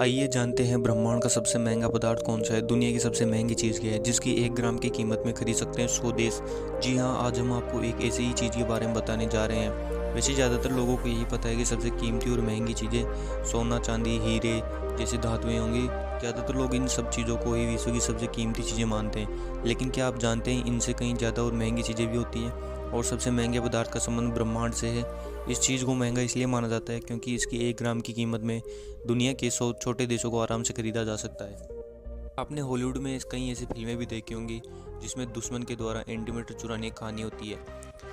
आइए जानते हैं ब्रह्मांड का सबसे महंगा पदार्थ कौन सा है। दुनिया की सबसे महंगी चीज़ क्या है जिसकी 1 ग्राम की कीमत में खरीद सकते हैं 100 देश। जी हाँ, आज हम आपको एक ऐसी ही चीज़ के बारे में बताने जा रहे हैं। वैसे ज़्यादातर लोगों को यही पता है कि सबसे कीमती और महंगी चीज़ें सोना, चांदी, हीरे जैसे धातुएं होंगी। ज़्यादातर लोग इन सब चीज़ों को ही विश्व की सबसे कीमती चीज़ें मानते हैं, लेकिन क्या आप जानते हैं इनसे कहीं ज़्यादा और महंगी चीज़ें भी होती हैं। और सबसे महंगे पदार्थ का संबंध ब्रह्मांड से है। इस चीज़ को महंगा इसलिए माना जाता है क्योंकि इसकी 1 ग्राम की कीमत में दुनिया के 100 छोटे देशों को आराम से खरीदा जा सकता है। आपने हॉलीवुड में कई ऐसी फिल्में भी देखी होंगी जिसमें दुश्मन के द्वारा एंटीमीटर चुराने की कहानी होती है।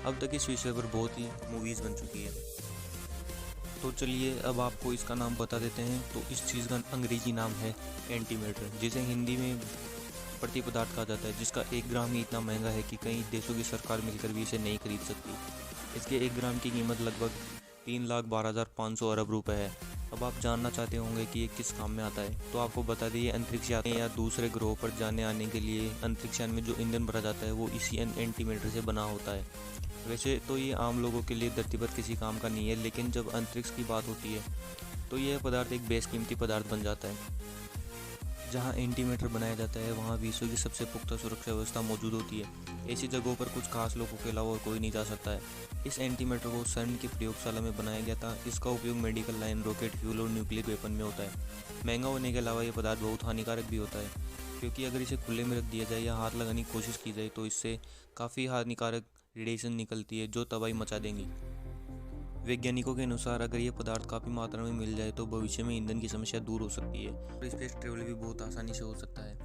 अब तक इस विषय पर बहुत ही मूवीज़ बन चुकी है। तो चलिए अब आपको इसका नाम बता देते हैं। तो इस चीज़ का अंग्रेजी नाम है एंटीमीटर, जिसे हिंदी में प्रति पदार्थ कहा जाता है, जिसका 1 ग्राम ही इतना महंगा है कि कई देशों की सरकार मिलकर भी इसे नहीं खरीद सकती। इसके 1 ग्राम की कीमत लगभग 3,12,500 अरब रुपए है। अब आप जानना चाहते होंगे कि ये किस काम में आता है, तो आपको बता दें, अंतरिक्ष यात्री या दूसरे ग्रहों पर जाने आने के लिए अंतरिक्ष यान में जो ईंधन भरा जाता है वो इसी एंटीमीटर से बना होता है। वैसे तो ये आम लोगों के लिए धरती पर किसी काम का नहीं है, लेकिन जब अंतरिक्ष की बात होती है तो यह पदार्थ एक बेशकीमती पदार्थ बन जाता है। जहाँ एंटीमीटर बनाया जाता है वहाँ विश्व की सबसे पुख्ता सुरक्षा व्यवस्था मौजूद होती है। ऐसी जगहों पर कुछ खास लोगों के अलावा और कोई नहीं जा सकता है। इस एंटीमीटर को CERN की प्रयोगशाला में बनाया गया था। इसका उपयोग मेडिकल लाइन, रॉकेट फ्यूल और न्यूक्लियर वेपन में होता है। महंगा होने के अलावा यह पदार्थ बहुत हानिकारक भी होता है, क्योंकि अगर इसे खुले में रख दिया जाए या हाथ लगाने की कोशिश की जाए तो इससे काफ़ी हानिकारक रेडिएशन निकलती है जो तबाही मचा देंगी। वैज्ञानिकों के अनुसार अगर ये पदार्थ काफ़ी मात्रा में मिल जाए तो भविष्य में ईंधन की समस्या दूर हो सकती है और स्पेस ट्रेवल भी बहुत आसानी से हो सकता है।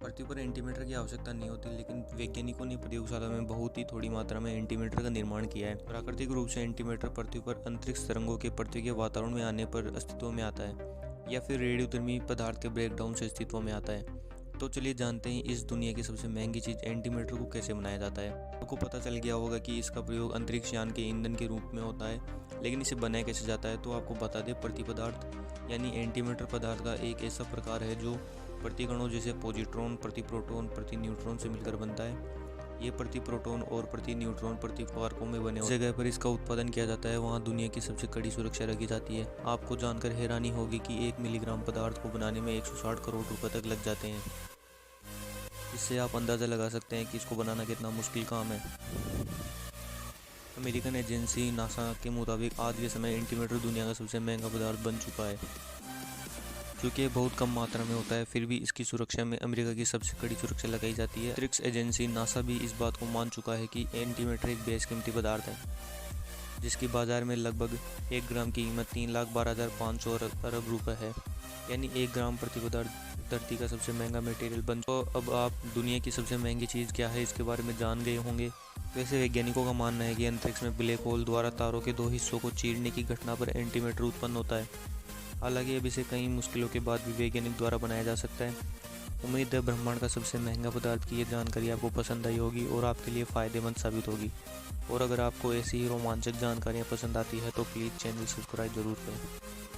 पृथ्वी पर एंटीमीटर की आवश्यकता नहीं होती, लेकिन वैज्ञानिकों ने प्रयोगशाला में बहुत ही थोड़ी मात्रा में एंटीमीटर का निर्माण किया है। प्राकृतिक रूप से एंटीमीटर पृथ्वी पर अंतरिक्ष तरंगों के पृथ्वी के वातावरण में आने पर अस्तित्व में आता है, या फिर रेडियोधर्मी पदार्थ के ब्रेकडाउन से अस्तित्व में आता है। तो चलिए जानते हैं इस दुनिया की सबसे महंगी चीज़ एंटीमीटर को कैसे बनाया जाता है। आपको पता चल गया होगा कि इसका प्रयोग अंतरिक्ष यान के ईंधन के रूप में होता है, लेकिन इसे बनाया कैसे जाता है तो आपको बता दें। प्रति पदार्थ यानी एंटीमीटर पदार्थ का एक ऐसा प्रकार है जो प्रतिकणों जैसे पॉजिट्रॉन, प्रति प्रोटॉन, प्रति न्यूट्रॉन से मिलकर बनता है। ये प्रति प्रोटॉन और प्रति न्यूट्रॉन प्रति क्वार्कों में बने जगह पर इसका उत्पादन किया जाता है, वहाँ दुनिया की सबसे कड़ी सुरक्षा रखी जाती है। आपको जानकर हैरानी होगी कि 1 मिलीग्राम पदार्थ को बनाने में 160 करोड़ रुपए तक लग जाते हैं। इससे आप अंदाज़ा लगा सकते हैं कि इसको बनाना कितना मुश्किल काम है। अमेरिकन एजेंसी नासा के मुताबिक आज के समय एंटीमीटर दुनिया का सबसे महंगा पदार्थ बन चुका है। क्योंकि बहुत कम मात्रा में होता है, फिर भी इसकी सुरक्षा में अमेरिका की सबसे कड़ी सुरक्षा लगाई जाती है। अंतरिक्ष एजेंसी नासा भी इस बात को मान चुका है कि एंटीमीटर एक बेशकीमती पदार्थ है, जिसकी बाजार में लगभग 1 ग्राम की कीमत 3,12,500 अरब रुपए है। यानी 1 ग्राम प्रति पदार्थ धरती का सबसे महंगा मटेरियल बन। तो अब आप दुनिया की सबसे महंगी चीज़ क्या है इसके बारे में जान गए होंगे। वैसे वैज्ञानिकों का मानना है कि अंतरिक्ष में ब्लैक होल द्वारा तारों के 2 हिस्सों को चीरने की घटना पर एंटीमीटर उत्पन्न होता है। हालांकि अब इसे कई मुश्किलों के बाद भी वैज्ञानिक द्वारा बनाया जा सकता है। उम्मीद है ब्रह्मांड का सबसे महंगा पदार्थ की ये जानकारी आपको पसंद आई होगी और आपके लिए फ़ायदेमंद साबित होगी। और अगर आपको ऐसी ही रोमांचक जानकारियाँ पसंद आती है तो प्लीज़ चैनल सब्सक्राइब ज़रूर करें।